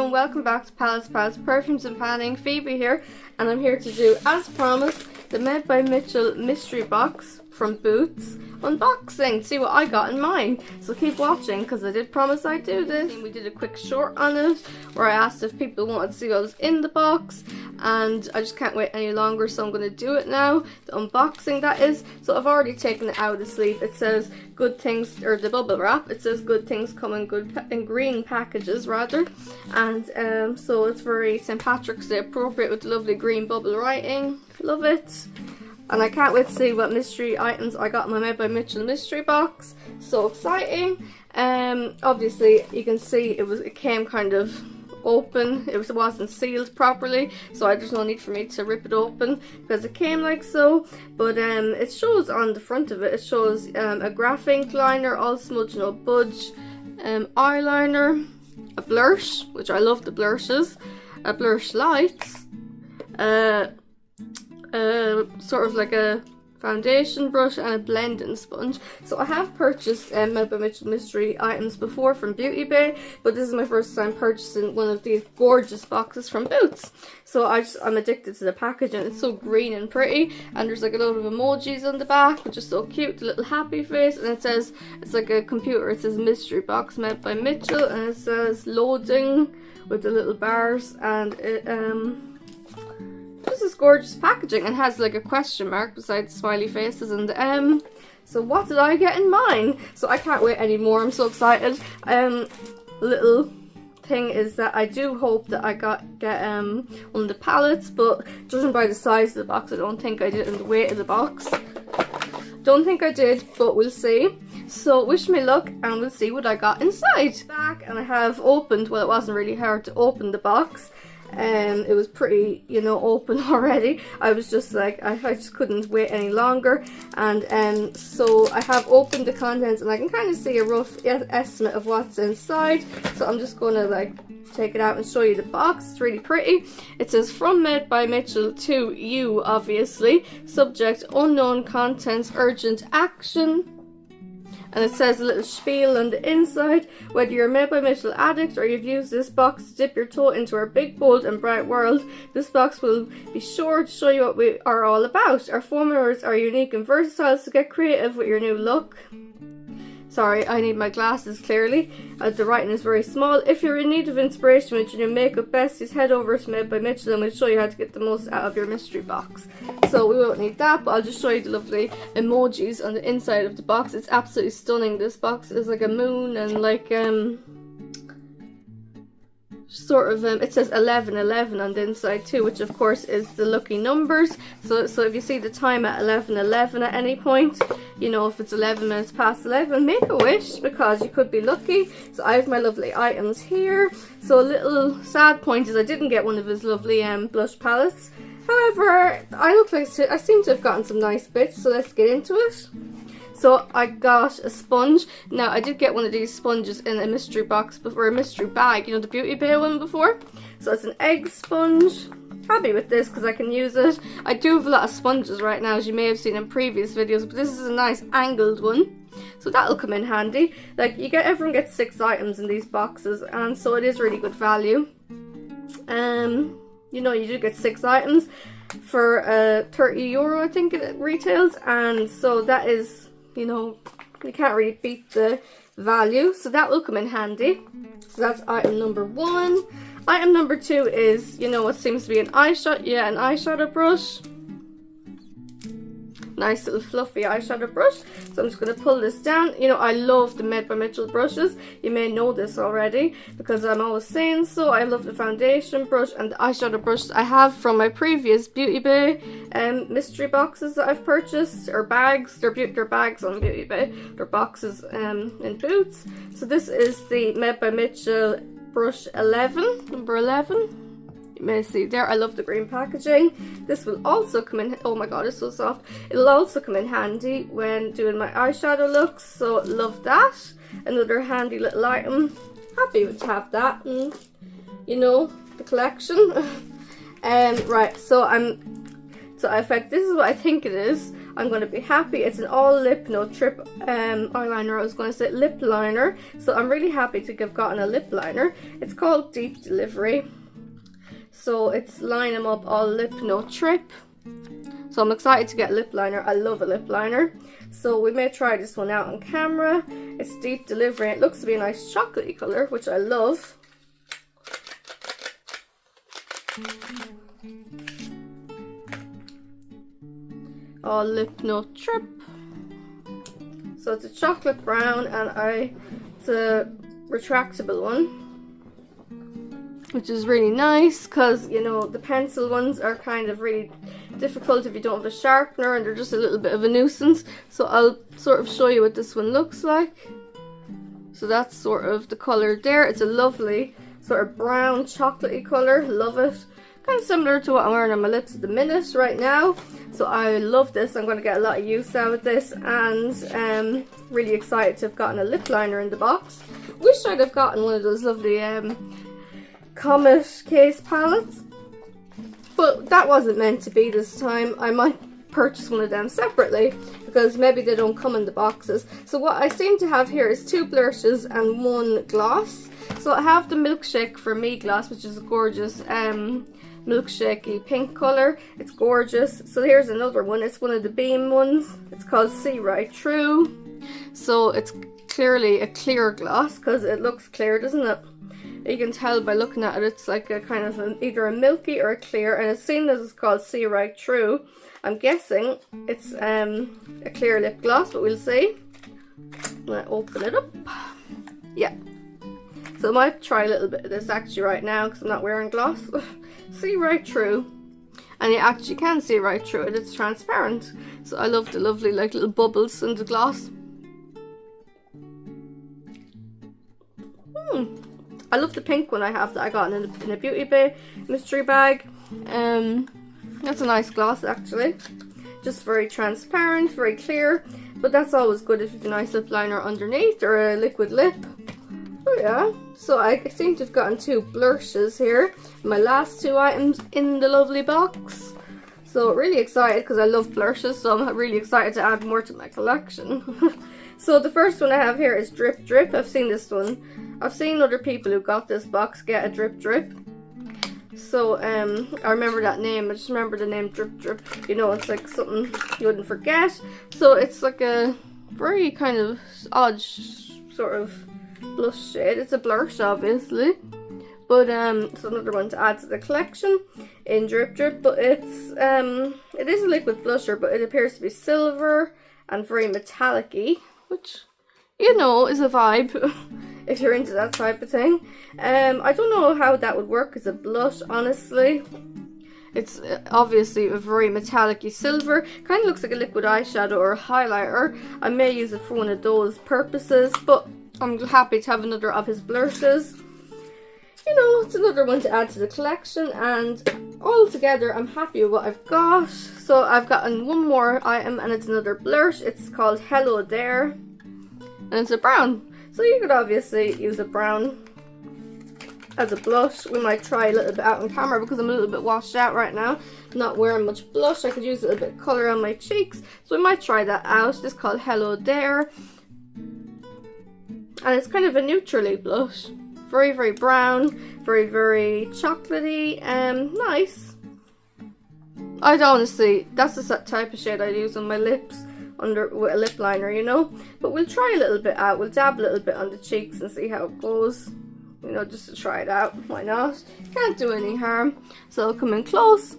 everyone, welcome back to Palettes Perfumes and Panning. Phoebe here, and I'm here to do, as promised, the Made by Mitchell mystery box from Boots unboxing. See what I got in mine. So keep watching because I did promise I'd do this. We did a quick short on it where I asked if people wanted to see what was in the box, and I just can't wait any longer, so I'm going to do it now. The unboxing, that is. So I've already taken it out of the sleeve. It says good things, or the bubble wrap, it says good things come in green packages rather, and so it's very St. Patrick's Day appropriate with the lovely green bubble writing. Love it. And I can't wait to see what mystery items I got in my Made by Mitchell mystery box. So exciting. Obviously you can see it came kind of open. It wasn't sealed properly, so there's no need for me to rip it open because it came like so. But it shows on the front of it, it shows a graph ink liner, all smudge no budge, eyeliner, a blush, which I love the blushes, a blush lights, sort of like a foundation brush, and a blending sponge. So I have purchased Made by Mitchell mystery items before from Beauty Bay, but this is my first time purchasing one of these gorgeous boxes from Boots. So I'm addicted to the packaging. It's so green and pretty, and there's like a lot of emojis on the back, which is so cute. The little happy face, and it says, it's like a computer, it says mystery box Made by Mitchell, and it says loading with the little bars, and it this is gorgeous packaging, and has like a question mark beside smiley faces and the M. So what did I get in mine? So I can't wait anymore. I'm so excited. Little thing is that I do hope that I get one of the palettes, but judging by the size of the box, I don't think I did, and the weight of the box, don't think I did, but we'll see. So wish me luck, and we'll see what I got inside. Back, and I have opened, well, it wasn't really hard to open the box. It was pretty, you know, open already. I was just like, I just couldn't wait any longer, and so I have opened the contents, and I can kind of see a rough estimate of what's inside. So I'm just going to like take it out and show you the box. It's really pretty. It says from Made by Mitchell to you, obviously. Subject unknown contents, urgent action. And it says a little spiel on the inside. Whether you're a Made by Mitchell addict or you've used this box to dip your toe into our big, bold and bright world, this box will be sure to show you what we are all about. Our formulas are unique and versatile, so get creative with your new look. Sorry, I need my glasses clearly. The writing is very small. If you're in need of inspiration with your new makeup besties, head over to Made by Mitchell and we'll show you how to get the most out of your mystery box. So we won't need that, but I'll just show you the lovely emojis on the inside of the box. It's absolutely stunning. This box is like a moon, and like sort of it says 11:11 on the inside too, which of course is the lucky numbers. So if you see the time at 11:11 at any point, you know, if it's 11 minutes past 11, make a wish because you could be lucky. So I have my lovely items here. So a little sad point is I didn't get one of his lovely blush palettes. However, I seem to have gotten some nice bits, so let's get into it. So I got a sponge. Now I did get one of these sponges in a mystery box before, a mystery bag, you know, the Beauty Bay one before. So it's an egg sponge. Happy with this because I can use it. I do have a lot of sponges right now, as you may have seen in previous videos, but this is a nice angled one. So that'll come in handy. Like everyone gets 6 items in these boxes, and so it is really good value. You know, you do get 6 items for €30 I think it retails, and so that is, you know, you can't really beat the value, so that will come in handy. So that's item number 1. Item number 2 is, you know, what seems to be an eyeshadow brush. Nice little fluffy eyeshadow brush. So I'm just going to pull this down. You know, I love the Made by Mitchell brushes. You may know this already because I'm always saying so. I love the foundation brush and the eyeshadow brush I have from my previous Beauty Bay mystery boxes that I've purchased, or bags. They're bags on Beauty Bay. They're boxes in Boots. So this is the Made by Mitchell brush 11, number 11. You may see there, I love the green packaging. This will also come in, oh my god, it's so soft. It'll also come in handy when doing my eyeshadow looks, so love that. Another handy little item. Happy to have that, and you know, the collection. Right, so this is what I think it is. I'm going to be happy. It's an all lip, no trip eyeliner. I was going to say lip liner. So I'm really happy to have gotten a lip liner. It's called Deep Delivery. So it's line 'em up, all lip, no trip. So I'm excited to get a lip liner. I love a lip liner. So we may try this one out on camera. It's Deep Delivery. It looks to be a nice chocolatey colour, which I love. All lip, no trip. So it's a chocolate brown, and it's a retractable one, which is really nice because, you know, the pencil ones are kind of really difficult if you don't have a sharpener, and they're just a little bit of a nuisance. So I'll sort of show you what this one looks like. So that's sort of the colour there. It's a lovely sort of brown chocolatey colour. Love it. Kind of similar to what I'm wearing on my lips at the minute right now. So I love this. I'm going to get a lot of use out of this, and really excited to have gotten a lip liner in the box. Wish I'd have gotten one of those lovely Comet case palettes, but that wasn't meant to be this time. I might purchase one of them separately because maybe they don't come in the boxes. So what I seem to have here is 2 blushes and 1 gloss. So I have the Milkshake for Me gloss, which is a gorgeous milkshakey pink colour. It's gorgeous. So here's another one. It's one of the Beam ones. It's called See Right Through. So it's clearly a clear gloss because it looks clear, doesn't it? You can tell by looking at it, it's like a kind of either a milky or a clear, and it's seen as it's called See Right Through. I'm guessing it's a clear lip gloss, but we'll see. I'm going to open it up. Yeah. So I might try a little bit of this actually right now because I'm not wearing gloss. See right through. And you actually can see right through it. It's transparent. So I love the lovely like little bubbles in the gloss. I love the pink one I have that I got in a Beauty Bay mystery bag. That's a nice gloss actually. Just very transparent, very clear. But that's always good if you have a nice lip liner underneath or a liquid lip. Oh yeah. So I seem to have gotten 2 blushes here. My last 2 items in the lovely box. So really excited because I love blushes. So I'm really excited to add more to my collection. So the first one I have here is Drip Drip. I've seen this one. I've seen other people who got this box get a Drip Drip. So I remember that name. I just remember the name Drip Drip. You know, it's like something you wouldn't forget. So it's like a very kind of odd sort of blush shade. It's a blush obviously. But it's another one to add to the collection in Drip Drip. But it is a liquid blusher, but it appears to be silver and very metallic-y, which, you know, is a vibe if you're into that type of thing. I don't know how that would work as a blush, honestly. It's obviously a very metallic-y silver. Kind of looks like a liquid eyeshadow or a highlighter. I may use it for one of those purposes, but I'm happy to have another of his blushes. You know, it's another one to add to the collection, and altogether I'm happy with what I've got. So I've gotten one more item, and it's another blush. It's called Hello There, and it's a brown. So you could obviously use a brown as a blush. We might try a little bit out on camera because I'm a little bit washed out right now. I'm not wearing much blush. I could use a little bit of colour on my cheeks. So we might try that out. This is called Hello There. And it's kind of a neutrally blush. Very, very brown. Very, very chocolatey. Nice. I'd honestly, that's the type of shade I'd use on my lips. With a lip liner, you know. But we'll try a little bit out. We'll dab a little bit on the cheeks and see how it goes. You know, just to try it out. Why not? Can't do any harm. So I'll come in close.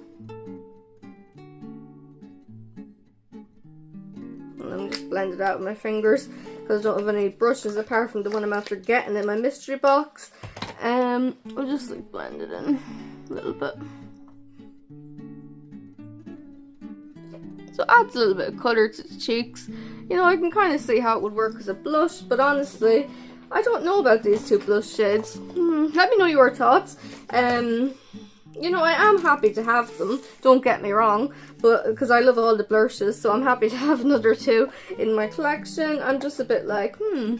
And I'm just blend it out with my fingers because I don't have any brushes apart from the one I'm after getting in my mystery box. I'll just like blend it in a little bit. So adds a little bit of colour to the cheeks. You know, I can kind of see how it would work as a blush, but honestly, I don't know about these 2 blush shades. Let me know your thoughts. You know, I am happy to have them, don't get me wrong, but because I love all the blushes, so I'm happy to have another 2 in my collection. I'm just a bit like, you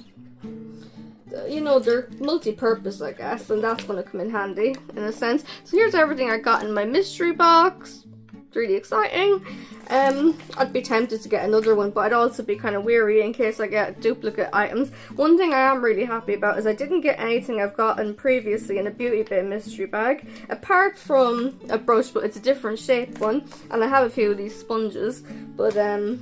know, they're multi-purpose, I guess, and that's going to come in handy in a sense. So here's everything I got in my mystery box. It's really exciting. I'd be tempted to get another one, but I'd also be kind of weary in case I get duplicate items. One thing I am really happy about is I didn't get anything I've gotten previously in a Beauty Bay mystery bag, apart from a brush, but it's a different shape one, and I have a few of these sponges, but I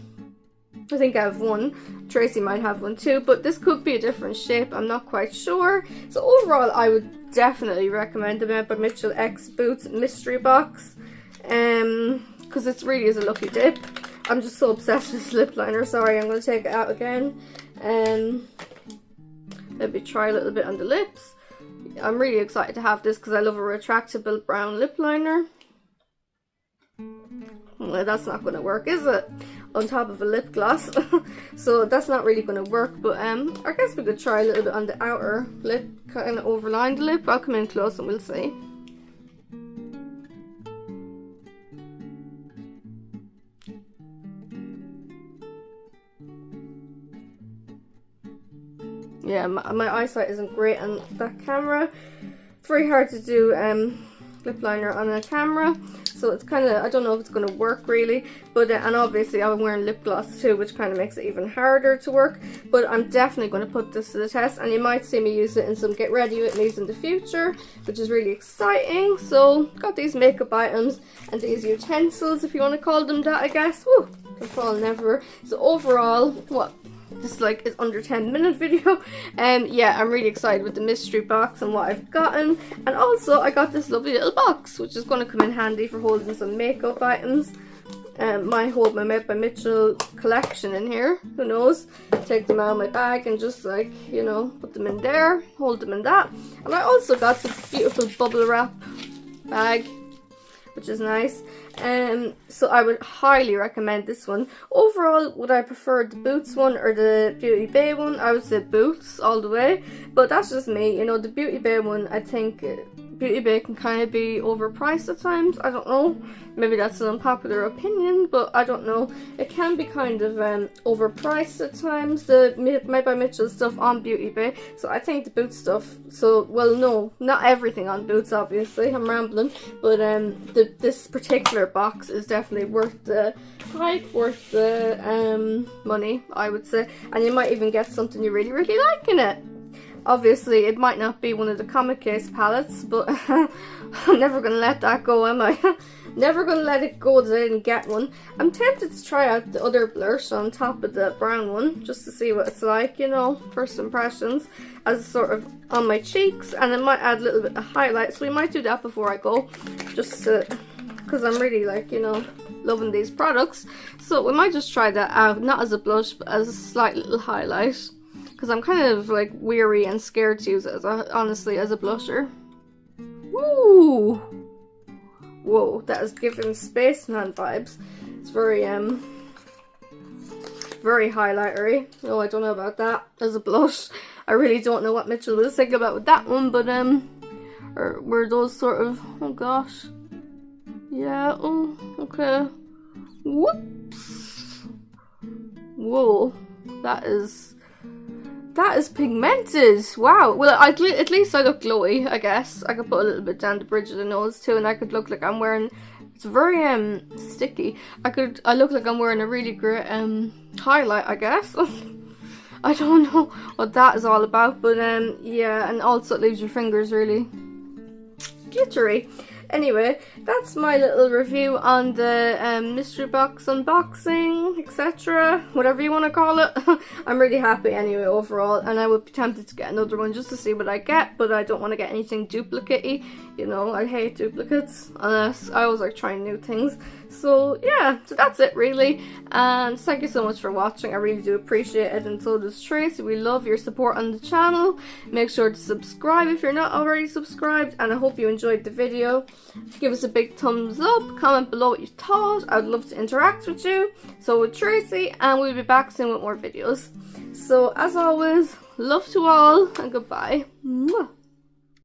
think I have one. Tracy might have one too, but this could be a different shape, I'm not quite sure. So overall, I would definitely recommend the Made by Mitchell X Boots mystery box, because it really is a lucky dip. I'm just so obsessed with this lip liner. Sorry, I'm going to take it out again. Maybe try a little bit on the lips. I'm really excited to have this because I love a retractable brown lip liner. Well, that's not going to work, is it? On top of a lip gloss. So that's not really going to work, but I guess we could try a little bit on the outer lip, kind of overline the lip. I'll come in close and we'll see. Yeah, my eyesight isn't great on that camera. It's very hard to do lip liner on a camera, so it's kind of, I don't know if it's going to work really, but and obviously I'm wearing lip gloss too, which kind of makes it even harder to work, but I'm definitely going to put this to the test, and you might see me use it in some get ready with me's in the future, which is really exciting. So got these makeup items and these utensils, if you want to call them that, I guess. Woo, can fall never. So overall, what, this like is under 10-minute video. Yeah, I'm really excited with the mystery box and what I've gotten, and also I got this lovely little box which is going to come in handy for holding some makeup items. Might hold my Made by Mitchell collection in here, who knows. Take them out of my bag and just, like, you know, put them in there, hold them in that. And I also got the beautiful bubble wrap bag, which is nice. So I would highly recommend this one. Overall, would I prefer the Boots one or the Beauty Bay one? I would say Boots all the way, but that's just me. You know, the Beauty Bay one, I think Beauty Bay can kind of be overpriced at times. I don't know, maybe that's an unpopular opinion, but I don't know. It can be kind of overpriced at times, the Made by Mitchell stuff on Beauty Bay. So I think the Boots stuff, so, well, no, not everything on Boots, obviously, I'm rambling, but this particular box is definitely worth the hype, worth the money, I would say, and you might even get something you really, really like in it. Obviously, it might not be one of the Comic Case palettes, but I'm never going to let that go, am I? Never going to let it go that I didn't get one. I'm tempted to try out the other blush on top of the brown one, just to see what it's like, you know, first impressions, as sort of on my cheeks, and I might add a little bit of highlight, so we might do that before I go, just to, because I'm really, like, you know, loving these products. So we might just try that out, not as a blush, but as a slight little highlight, because I'm kind of like weary and scared to use it as honestly as a blusher. Woo! Whoa, that is giving Spaceman vibes. It's very very highlightery. No, I don't know about that as a blush. I really don't know what Mitchell was thinking about with that one, but or were those sort of, oh gosh. Yeah, oh, okay. Whoops. Whoa, that is pigmented. Wow. Well, at least I look glowy, I guess. I could put a little bit down the bridge of the nose too, and I could look like I'm wearing, it's very sticky. I look like I'm wearing a really great highlight, I guess. I don't know what that is all about, but yeah, and also it leaves your fingers really glittery. Anyway, that's my little review on the mystery box unboxing, etc. Whatever you want to call it. I'm really happy anyway overall, and I would be tempted to get another one just to see what I get, but I don't want to get anything duplicate-y. You know, I hate duplicates, unless I always like trying new things. So yeah, so that's it really, and thank you so much for watching. I really do appreciate it, and so does Tracy. We love your support on the channel. Make sure to subscribe if you're not already subscribed, and I hope you enjoyed the video. Give us a big thumbs up, comment below what you thought. I would love to interact with you. So with Tracy, and we'll be back soon with more videos. So as always, love to all, and goodbye. Mwah.